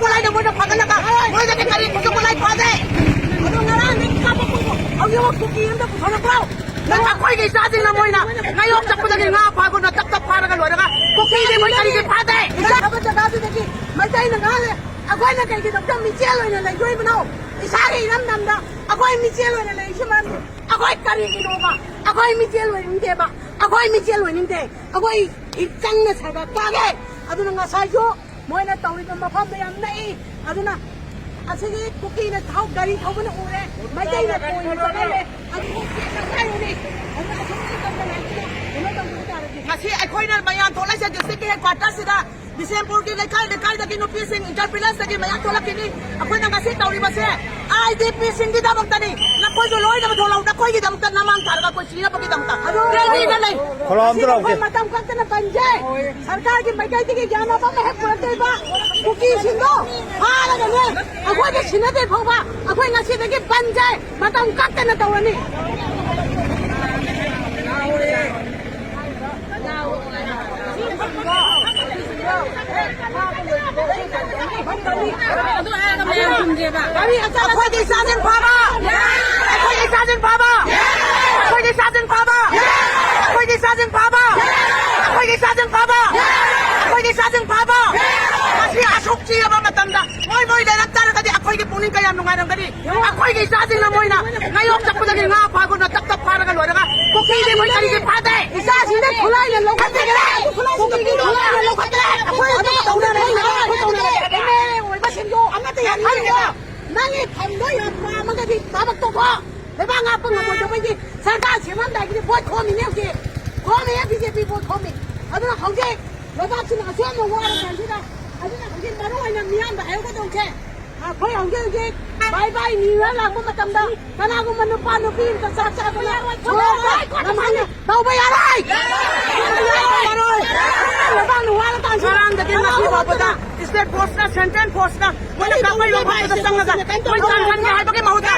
mulai na mo na pagana ka. Mo na kari ko mulai pade. Ano ngara ni ka po ko. Ang yo ko kiin da ko na ko. Nang ako'y kay sa ating na mo na. Ngayon sa pagani nga pago na taktak para ka luwa ka. Ko kiin mo kari kay pade. Dapat sa gabi dagi. Matay na nga. Ako'y na kay kitap mi chelo na lay goy mo. Isari nam nam da. Ako'y mi chelo na lay siman. Ako'y kari kinova. Ako'y mi chelo hindi ba. Ako'y mi chelo hindi. Ako'y itang na sa bagay. Ano nga sayo. Mo'y na tawid ng mapambayam na ano na, sige, kuki na tao, galing tao mo na ure, may day na po yung sarili, ang kuki na tayo ni, ang nakasulitan na natin na, kasi ako'y na bayan, tulad sa district headquarters sila, December din lekal na kinupising, interpellance na mayan tulad kini, ako'y na kasi tao ni Base, IDP hindi na magtani, nako'y duloy na matulaw, nako'y gidamtan naman, karga ko sila pag gidamtan, ready na lang, kasi ako'y matamkang ka na banjay, sarkar kin bagay tiki gyana pa mahep pulate ba, kuki sindo, hala na ne, ako'y na sinade pa ba, ako'y nga sinade banjay, matamkang ka na tawani. Ako'y di sasin pa ba? Ako'y di sasin pa ba? Ako'y di sasin pa ba? Ako'y di sasin pa ba? Ako'y di sasin pa ba? Ako'y di sasin pa ba? Kasi asok siya ba matanda? Moy dalantar ka di ako'y di punin kaya nung anong gani. Ako'y di sasin na moy na. Ngayon sa pagdagin nga pagod na taktak para ka luwa ka. Kukili mo kali kay pate. Isa sila kulay na lokat ka na. Kukili kulay na lokat ka na. Ako'y di tao na rin. Ako'y tao na rin. May basin yo. Ang natin yan. Nangit hamdoy ang magadi babagtupo. Diba nga po nga mo daw hindi sarga siman dahil hindi boy komi niya si komi ya BJP boy komi. Ano na kung di labas sila kasi ano wala na sila. Ano na kung di marunong na miyan ba ayaw ko doon ke. Ako'y ang gigi. Bye niya lang mo matanda. Kana ko manupa-nupin ka sa ko na. Naman niya. Tao ba yaray? Yaray! Labang wala tang sarang dagin na si Bapada. State post na, central post na. Wala ka pa yung mga dasang naga. Wala ka nga ay bagay mahuda.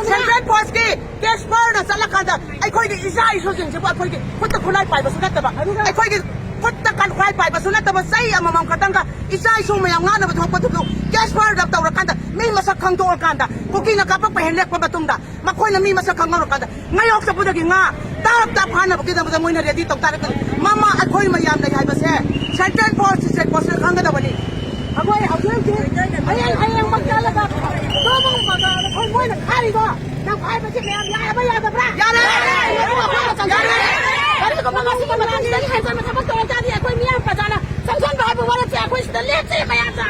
Central post ki, cash bar na sa lakada. Ay ko'y di isa isusin. Sipo ako'y di, punta kulay pa, basulat na ba? Ay ko'y di, punta kan kulay pa, basulat na ba? Say, ang mamang katanga. Isa isumayang nga na ba? Patuplo. Cash bar na tawra kanda. May masakang doon kanda. Kuki nakapagpahinek pa batong da. Mako'y na may masakang nga kanda. Ngayon sa pudagi nga. Tap hanap kita mo mo na dito tarik. Mama ako'y mayam na hay base. Central post na kanga daw ni. Ako'y ayang magdalaga. Tumong magdalaga ko'y mo na kari ko. Nang kaya ba si mayam ya ba bra? Yare! Kari ko mga sila matangin ni hay ko matapos to jadi ako'y miyam pa sana. Samson ba ay wala siya ako'y sa lete mayasa.